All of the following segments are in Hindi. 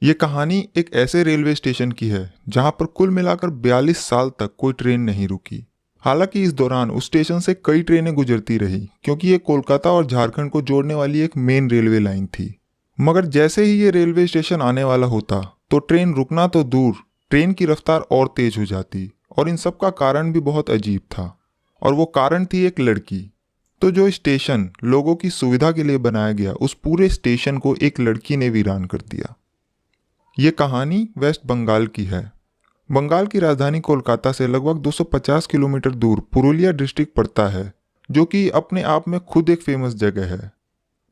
ये कहानी एक ऐसे रेलवे स्टेशन की है जहां पर कुल मिलाकर 42 साल तक कोई ट्रेन नहीं रुकी। हालांकि इस दौरान उस स्टेशन से कई ट्रेनें गुजरती रही क्योंकि ये कोलकाता और झारखंड को जोड़ने वाली एक मेन रेलवे लाइन थी। मगर जैसे ही ये रेलवे स्टेशन आने वाला होता तो ट्रेन रुकना तो दूर, ट्रेन की रफ्तार और तेज हो जाती। और इन सब का कारण भी बहुत अजीब था, और वो कारण थी एक लड़की। तो जो स्टेशन लोगों की सुविधा के लिए बनाया गया, उस पूरे स्टेशन को एक लड़की ने वीरान कर दिया। ये कहानी वेस्ट बंगाल की है। बंगाल की राजधानी कोलकाता से लगभग 250 किलोमीटर दूर पुरुलिया डिस्ट्रिक्ट पड़ता है, जो कि अपने आप में खुद एक फेमस जगह है।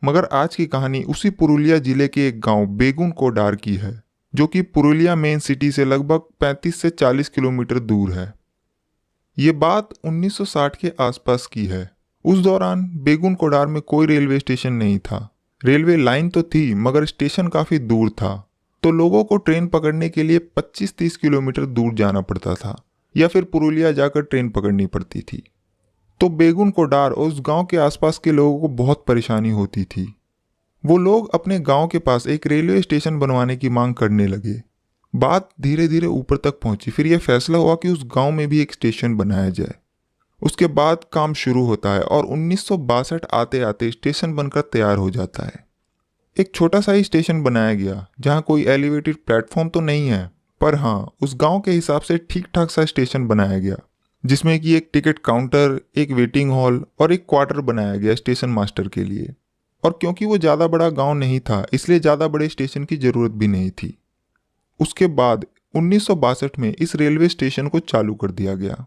मगर आज की कहानी उसी पुरुलिया जिले के एक गांव बेगुन कोडार की है, जो कि पुरुलिया मेन सिटी से लगभग 35 से 40 किलोमीटर दूर है। ये बात 1960 के आसपास की है। उस दौरान बेगुन कोडार में कोई रेलवे स्टेशन नहीं था। रेलवे लाइन तो थी मगर स्टेशन काफ़ी दूर था, तो लोगों को ट्रेन पकड़ने के लिए 25-30 किलोमीटर दूर जाना पड़ता था या फिर पुरुलिया जाकर ट्रेन पकड़नी पड़ती थी। तो बेगुन कोडार और उस गांव के आसपास के लोगों को बहुत परेशानी होती थी। वो लोग अपने गांव के पास एक रेलवे स्टेशन बनवाने की मांग करने लगे। बात धीरे धीरे ऊपर तक पहुंची। फिर यह फैसला हुआ कि उस गांव में भी एक स्टेशन बनाया जाए। उसके बाद काम शुरू होता है और 1962 आते आते स्टेशन बनकर तैयार हो जाता है। एक छोटा सा ही स्टेशन बनाया गया जहां कोई एलिवेटेड प्लेटफॉर्म तो नहीं है, पर हाँ, उस गांव के हिसाब से ठीक ठाक सा स्टेशन बनाया गया, जिसमें कि एक टिकट काउंटर, एक वेटिंग हॉल और एक क्वार्टर बनाया गया स्टेशन मास्टर के लिए। और क्योंकि वो ज़्यादा बड़ा गांव नहीं था, इसलिए ज़्यादा बड़े स्टेशन की ज़रूरत भी नहीं थी। उसके बाद 1962 में इस रेलवे स्टेशन को चालू कर दिया गया।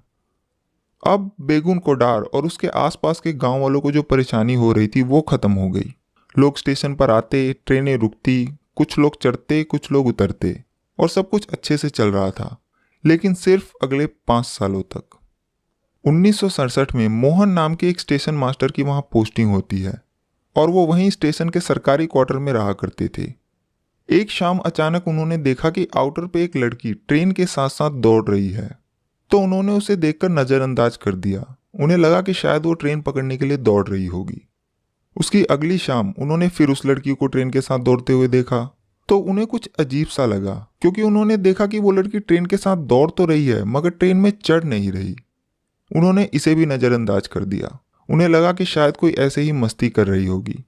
अब बेगुन कोडार और उसके आसपास के गांव वालों को जो परेशानी हो रही थी वो खत्म हो गई। लोग स्टेशन पर आते, ट्रेनें रुकती, कुछ लोग चढ़ते, कुछ लोग उतरते, और सब कुछ अच्छे से चल रहा था, लेकिन सिर्फ अगले 5 सालों तक। 1967 में मोहन नाम के एक स्टेशन मास्टर की वहां पोस्टिंग होती है और वो वहीं स्टेशन के सरकारी क्वार्टर में रहा करते थे। एक शाम अचानक उन्होंने देखा कि आउटर पे एक लड़की ट्रेन के साथ साथ दौड़ रही है, तो उन्होंने उसे देखकर नज़रअंदाज कर दिया। उन्हें लगा कि शायद वो ट्रेन पकड़ने के लिए दौड़ रही होगी। उसकी अगली शाम उन्होंने फिर उस लड़की को ट्रेन के साथ दौड़ते हुए देखा, तो उन्हें कुछ अजीब सा लगा, क्योंकि उन्होंने देखा कि वो लड़की ट्रेन के साथ दौड़ तो रही है मगर ट्रेन में चढ़ नहीं रही। उन्होंने इसे भी नज़रअंदाज कर दिया। उन्हें लगा कि शायद कोई ऐसे ही मस्ती कर रही होगी।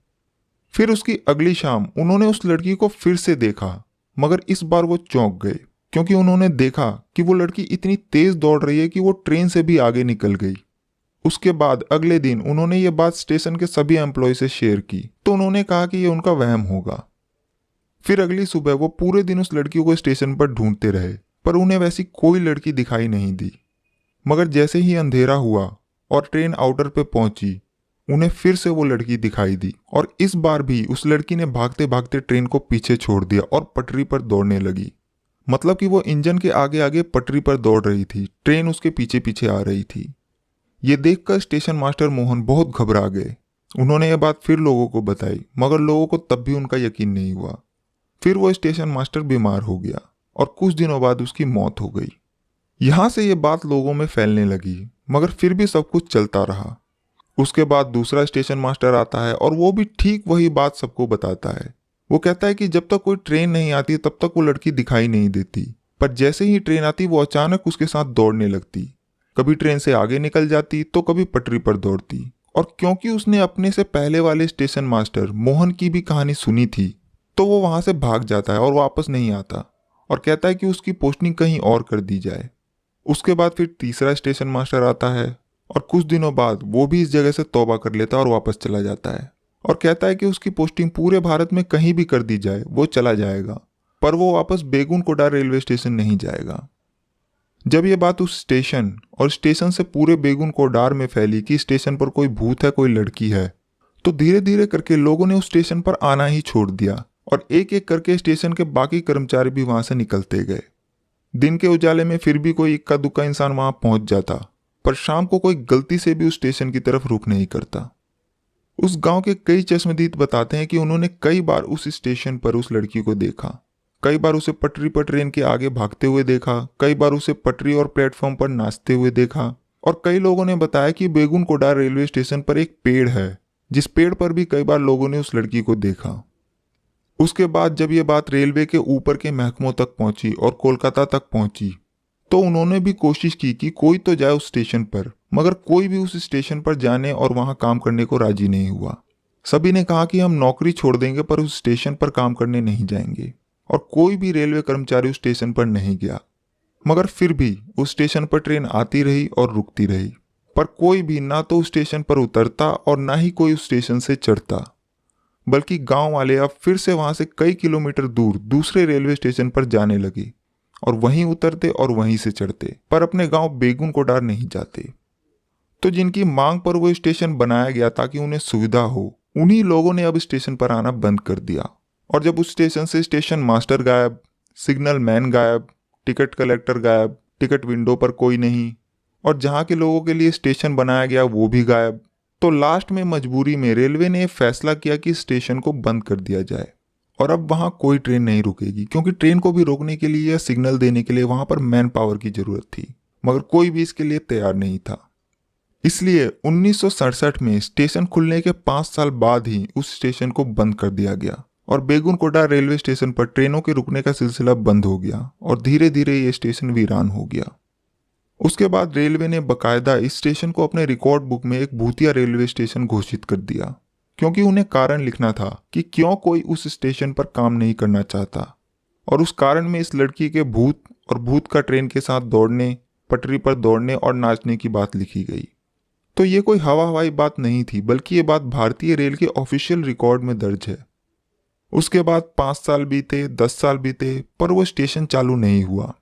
फिर उसकी अगली शाम उन्होंने उस लड़की को फिर से देखा, मगर इस बार वो चौंक गए, क्योंकि उन्होंने देखा कि वो लड़की इतनी तेज दौड़ रही है कि वो ट्रेन से भी आगे निकल गई। उसके बाद अगले दिन उन्होंने ये बात स्टेशन के सभी एम्प्लॉय से शेयर की, तो उन्होंने कहा कि ये उनका वहम होगा। फिर अगली सुबह वो पूरे दिन उस लड़की को स्टेशन पर ढूंढते रहे, पर उन्हें वैसी कोई लड़की दिखाई नहीं दी। मगर जैसे ही अंधेरा हुआ और ट्रेन आउटर पे पहुंची, उन्हें फिर से वो लड़की दिखाई दी, और इस बार भी उस लड़की ने भागते भागते ट्रेन को पीछे छोड़ दिया और पटरी पर दौड़ने लगी। मतलब कि वो इंजन के आगे आगे पटरी पर दौड़ रही थी, ट्रेन उसके पीछे पीछे आ रही थी। ये देखकर स्टेशन मास्टर मोहन बहुत घबरा गए। उन्होंने ये बात फिर लोगों को बताई, मगर लोगों को तब भी उनका यकीन नहीं हुआ। फिर वो स्टेशन मास्टर बीमार हो गया और कुछ दिनों बाद उसकी मौत हो गई। यहाँ से ये बात लोगों में फैलने लगी, मगर फिर भी सब कुछ चलता रहा। उसके बाद दूसरा स्टेशन मास्टर आता है और वो भी ठीक वही बात सबको बताता है। वो कहता है कि जब तक कोई ट्रेन नहीं आती तब तक वो लड़की दिखाई नहीं देती, पर जैसे ही ट्रेन आती वो अचानक उसके साथ दौड़ने लगती। कभी ट्रेन से आगे निकल जाती तो कभी पटरी पर दौड़ती। और क्योंकि उसने अपने से पहले वाले स्टेशन मास्टर मोहन की भी कहानी सुनी थी, तो वो वहां से भाग जाता है और वापस नहीं आता और कहता है कि उसकी पोस्टिंग कहीं और कर दी जाए। उसके बाद फिर तीसरा स्टेशन मास्टर आता है और कुछ दिनों बाद वो भी इस जगह से तौबा कर लेता है और वापस चला जाता है और कहता है कि उसकी पोस्टिंग पूरे भारत में कहीं भी कर दी जाए वो चला जाएगा, पर वो वापस बेगुन कोडार रेलवे स्टेशन नहीं जाएगा। जब ये बात उस स्टेशन और स्टेशन से पूरे बेगुन कोडार में फैली कि स्टेशन पर कोई भूत है, कोई लड़की है, तो धीरे धीरे करके लोगों ने उस स्टेशन पर आना ही छोड़ दिया और एक एक करके स्टेशन के बाकी कर्मचारी भी वहां से निकलते गए। दिन के उजाले में फिर भी कोई इक्का दुक्का इंसान वहां पहुंच जाता, पर शाम को कोई गलती से भी उस स्टेशन की तरफ रुख नहीं करता। उस गांव के कई चश्मदीद बताते हैं कि उन्होंने कई बार उस स्टेशन पर उस लड़की को देखा। कई बार उसे पटरी पर ट्रेन के आगे भागते हुए देखा, कई बार उसे पटरी और प्लेटफॉर्म पर नाचते हुए देखा, और कई लोगों ने बताया कि बेगुन कोडार रेलवे स्टेशन पर एक पेड़ है, जिस पेड़ पर भी कई बार लोगों ने उस लड़की को देखा। उसके बाद जब ये बात रेलवे के ऊपर के महकमों तक पहुंची और कोलकाता तक पहुंची, तो उन्होंने भी कोशिश की कि कोई तो जाए उस स्टेशन पर, मगर कोई भी उस स्टेशन पर जाने और वहां काम करने को राजी नहीं हुआ। सभी ने कहा कि हम नौकरी छोड़ देंगे पर उस स्टेशन पर काम करने नहीं जाएंगे, और कोई भी रेलवे कर्मचारी उस स्टेशन पर नहीं गया। मगर फिर भी उस स्टेशन पर ट्रेन आती रही और रुकती रही, पर कोई भी ना तो उस स्टेशन पर उतरता और ना ही कोई उस स्टेशन से चढ़ता, बल्कि गांव वाले अब फिर से वहां से कई किलोमीटर दूर दूसरे रेलवे स्टेशन पर जाने लगे और वहीं उतरते और वहीं से चढ़ते, पर अपने गांव बेगुन कोडार नहीं जाते। तो जिनकी मांग पर वो स्टेशन बनाया गया ताकि उन्हें सुविधा हो, उन्हीं लोगों ने अब स्टेशन पर आना बंद कर दिया। और जब उस स्टेशन से स्टेशन मास्टर गायब, सिग्नल मैन गायब, टिकट कलेक्टर गायब, टिकट विंडो पर कोई नहीं, और जहां के लोगों के लिए स्टेशन बनाया गया वो भी गायब, तो लास्ट में मजबूरी में रेलवे ने फैसला किया कि स्टेशन को बंद कर दिया जाए और अब वहां कोई ट्रेन नहीं रुकेगी, क्योंकि ट्रेन को भी रोकने के लिए या सिग्नल देने के लिए वहां पर मैन पावर की जरूरत थी, मगर कोई भी इसके लिए तैयार नहीं था। इसलिए 1967 में स्टेशन खुलने के 5 साल बाद ही उस स्टेशन को बंद कर दिया गया और बेगुन कोडा रेलवे स्टेशन पर ट्रेनों के रुकने का सिलसिला बंद हो गया और धीरे धीरे ये स्टेशन वीरान हो गया। उसके बाद रेलवे ने बकायदा इस स्टेशन को अपने रिकॉर्ड बुक में एक भूतिया रेलवे स्टेशन घोषित कर दिया, क्योंकि उन्हें कारण लिखना था कि क्यों कोई उस स्टेशन पर काम नहीं करना चाहता, और उस कारण में इस लड़की के भूत और भूत का ट्रेन के साथ दौड़ने, पटरी पर दौड़ने और नाचने की बात लिखी गई। तो ये कोई हवा हवाई बात नहीं थी, बल्कि ये बात भारतीय रेल के ऑफिशियल रिकॉर्ड में दर्ज है। उसके बाद 5 साल बीते, 10 साल बीते, पर वो स्टेशन चालू नहीं हुआ।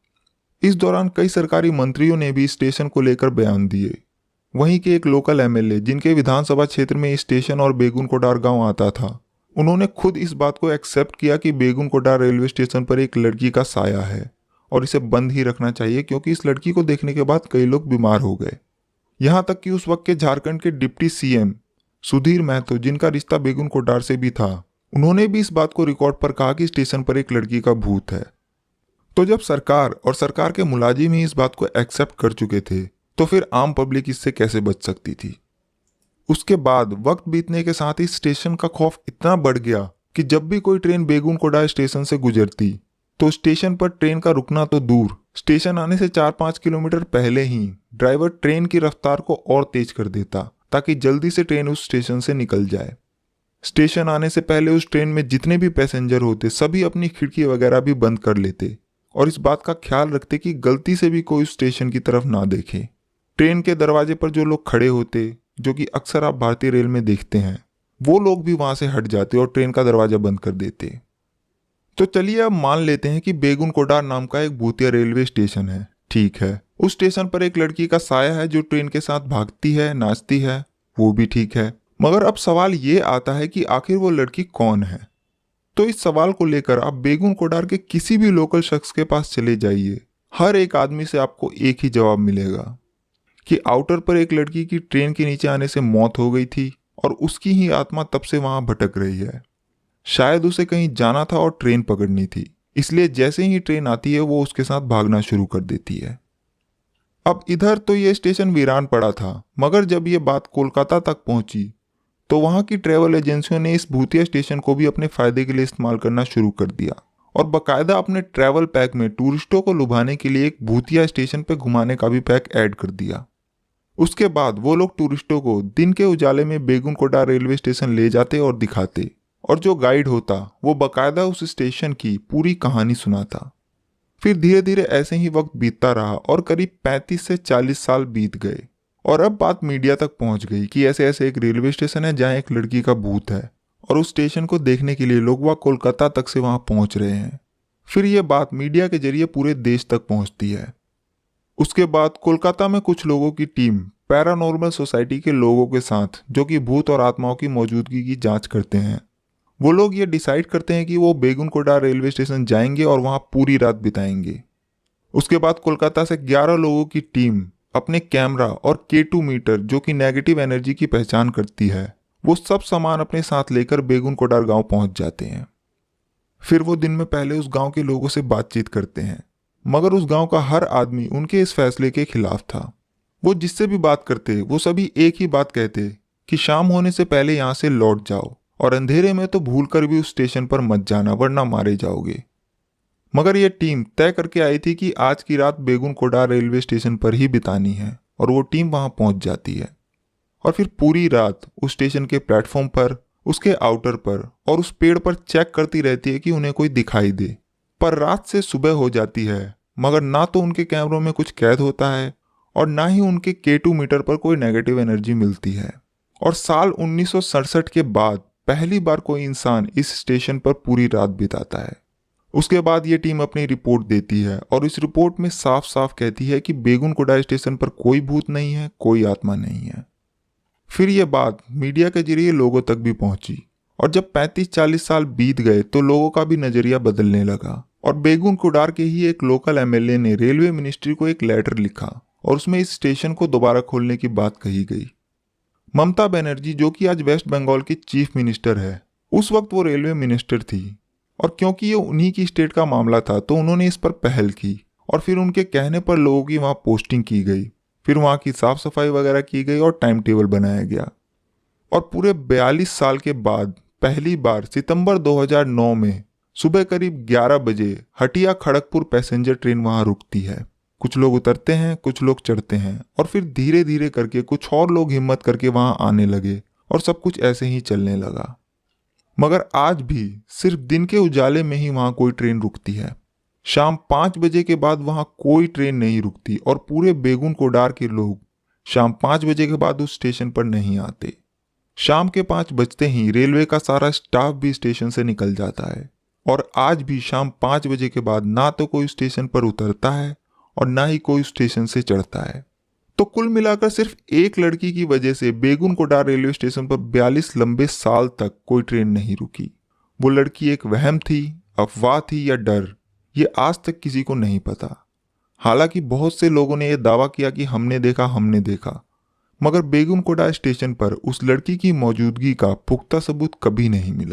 इस दौरान कई सरकारी मंत्रियों ने भी स्टेशन को लेकर बयान दिए। वहीं के एक लोकल एमएलए, जिनके विधानसभा क्षेत्र में स्टेशन और बेगुन कोडार गांव आता था, उन्होंने खुद इस बात को एक्सेप्ट किया कि बेगुन कोडार रेलवे स्टेशन पर एक लड़की का साया है और इसे बंद ही रखना चाहिए, क्योंकि इस लड़की को देखने के बाद कई लोग बीमार हो गए। यहां तक कि उस वक्त के झारखंड के डिप्टी सीएम सुधीर महतो, जिनका रिश्ता बेगुन कोडार से भी था, उन्होंने भी इस बात को रिकॉर्ड पर कहा कि स्टेशन पर एक लड़की का भूत है। तो जब सरकार और सरकार के मुलाजिम ही इस बात को एक्सेप्ट कर चुके थे, तो फिर आम पब्लिक इससे कैसे बच सकती थी। उसके बाद वक्त बीतने के साथ ही स्टेशन का खौफ इतना बढ़ गया कि जब भी कोई ट्रेन बेगुन कोडा स्टेशन से गुजरती, तो स्टेशन पर ट्रेन का रुकना तो दूर, स्टेशन आने से 4-5 किलोमीटर पहले ही ड्राइवर ट्रेन की रफ्तार को और तेज कर देता ताकि जल्दी से ट्रेन उस स्टेशन से निकल जाए। स्टेशन आने से पहले उस ट्रेन में जितने भी पैसेंजर होते, सभी अपनी खिड़की वगैरह भी बंद कर लेते और इस बात का ख्याल रखते कि गलती से भी कोई उस स्टेशन की तरफ ना देखे। ट्रेन के दरवाजे पर जो लोग खड़े होते, जो कि अक्सर आप भारतीय रेल में देखते हैं, वो लोग भी वहां से हट जाते और ट्रेन का दरवाजा बंद कर देते। तो चलिए अब मान लेते हैं कि बेगुन कोडार नाम का एक भूतिया रेलवे स्टेशन है। ठीक है, उस स्टेशन पर एक लड़की का साया है जो ट्रेन के साथ भागती है, नाचती है, वो भी ठीक है। मगर अब सवाल ये आता है कि आखिर वो लड़की कौन है। तो इस सवाल को लेकर आप बेगुन कोडार के किसी भी लोकल शख्स के पास चले जाइए, हर एक आदमी से आपको एक ही जवाब मिलेगा कि आउटर पर एक लड़की की ट्रेन के नीचे आने से मौत हो गई थी और उसकी ही आत्मा तब से वहां भटक रही है। शायद उसे कहीं जाना था और ट्रेन पकड़नी थी, इसलिए जैसे ही ट्रेन आती है वो उसके साथ भागना शुरू कर देती है। अब इधर तो ये स्टेशन वीरान पड़ा था, मगर जब ये बात कोलकाता तक पहुंची तो वहां की ट्रैवल एजेंसियों ने इस भूतिया स्टेशन को भी अपने फायदे के लिए इस्तेमाल करना शुरू कर दिया और बकायदा अपने ट्रैवल पैक में टूरिस्टों को लुभाने के लिए एक भूतिया स्टेशन पे घुमाने का भी पैक ऐड कर दिया। उसके बाद वो लोग टूरिस्टों को दिन के उजाले में बेगुन कोडा रेलवे स्टेशन ले जाते और दिखाते, और जो गाइड होता वो बकायदा उस स्टेशन की पूरी कहानी सुनाता। फिर धीरे धीरे ऐसे ही वक्त बीतता रहा और करीब 35 से 40 साल बीत गए और अब बात मीडिया तक पहुंच गई कि ऐसे ऐसे एक रेलवे स्टेशन है जहां एक लड़की का भूत है और उस स्टेशन को देखने के लिए लोग वह कोलकाता तक से वहां पहुंच रहे हैं। फिर यह बात मीडिया के जरिए पूरे देश तक पहुंचती है। उसके बाद कोलकाता में कुछ लोगों की टीम पैरानॉर्मल सोसाइटी के लोगों के साथ, जो कि भूत और आत्माओं की मौजूदगी की जांच करते हैं, वो लोग ये डिसाइड करते हैं कि वो बेगुन कोडा रेलवे स्टेशन जाएंगे और वहां पूरी रात बिताएंगे। उसके बाद कोलकाता से 11 लोगों की टीम अपने कैमरा और K2 मीटर, जो कि नेगेटिव एनर्जी की पहचान करती है, वो सब सामान अपने साथ लेकर बेगुन कोडार गांव पहुंच जाते हैं। फिर वो दिन में पहले उस गांव के लोगों से बातचीत करते हैं, मगर उस गांव का हर आदमी उनके इस फैसले के खिलाफ था। वो जिससे भी बात करते वो सभी एक ही बात कहते कि शाम होने से पहले यहाँ से लौट जाओ, और अंधेरे में तो भूलकर भी उस स्टेशन पर मत जाना वरना मारे जाओगे। मगर यह टीम तय करके आई थी कि आज की रात बेगुनकोडार रेलवे स्टेशन पर ही बितानी है और वो टीम वहां पहुंच जाती है और फिर पूरी रात उस स्टेशन के प्लेटफॉर्म पर, उसके आउटर पर और उस पेड़ पर चेक करती रहती है कि उन्हें कोई दिखाई दे। पर रात से सुबह हो जाती है मगर ना तो उनके कैमरों में कुछ कैद होता है और ना ही उनके K2 मीटर पर कोई नेगेटिव एनर्जी मिलती है। और साल 1967 के बाद पहली बार कोई इंसान इस स्टेशन पर पूरी रात बिताता है। उसके बाद ये टीम अपनी रिपोर्ट देती है और इस रिपोर्ट में साफ साफ कहती है कि बेगुनकोडा स्टेशन पर कोई भूत नहीं है, कोई आत्मा नहीं है। फिर ये बात मीडिया के जरिए लोगों तक भी पहुंची और जब 35-40 साल बीत गए तो लोगों का भी नजरिया बदलने लगा और बेगुनकोडार के ही एक लोकल MLA ने रेलवे मिनिस्ट्री को एक लेटर लिखा और उसमें इस स्टेशन को दोबारा खोलने की बात कही गई। ममता बनर्जी, जो कि आज वेस्ट बंगाल की चीफ मिनिस्टर है, उस वक्त वो रेलवे मिनिस्टर थी और क्योंकि ये उन्हीं की स्टेट का मामला था तो उन्होंने इस पर पहल की और फिर उनके कहने पर लोगों की वहाँ पोस्टिंग की गई, फिर वहाँ की साफ सफाई वगैरह की गई और टाइम टेबल बनाया गया। और पूरे 42 साल के बाद पहली बार सितंबर 2009 में सुबह करीब 11 बजे हटिया खड़गपुर पैसेंजर ट्रेन वहाँ रुकती है। कुछ लोग उतरते हैं, कुछ लोग चढ़ते हैं और फिर धीरे धीरे करके कुछ और लोग हिम्मत करके वहाँ आने लगे और सब कुछ ऐसे ही चलने लगा। मगर आज भी सिर्फ दिन के उजाले में ही वहाँ कोई ट्रेन रुकती है। शाम 5 बजे के बाद वहाँ कोई ट्रेन नहीं रुकती और पूरे बेगुनकोडार के लोग शाम 5 बजे के बाद उस स्टेशन पर नहीं आते। शाम के 5 बजते ही रेलवे का सारा स्टाफ भी स्टेशन से निकल जाता है और आज भी शाम 5 बजे के बाद ना तो कोई स्टेशन पर उतरता है और ना ही कोई स्टेशन से चढ़ता है। तो कुल मिलाकर सिर्फ एक लड़की की वजह से बेगुनकोडार रेलवे स्टेशन पर 42 लंबे साल तक कोई ट्रेन नहीं रुकी। वो लड़की एक वहम थी, अफवाह थी या डर, ये आज तक किसी को नहीं पता। हालांकि बहुत से लोगों ने यह दावा किया कि हमने देखा, मगर बेगुनकोडार स्टेशन पर उस लड़की की मौजूदगी का पुख्ता सबूत कभी नहीं मिला।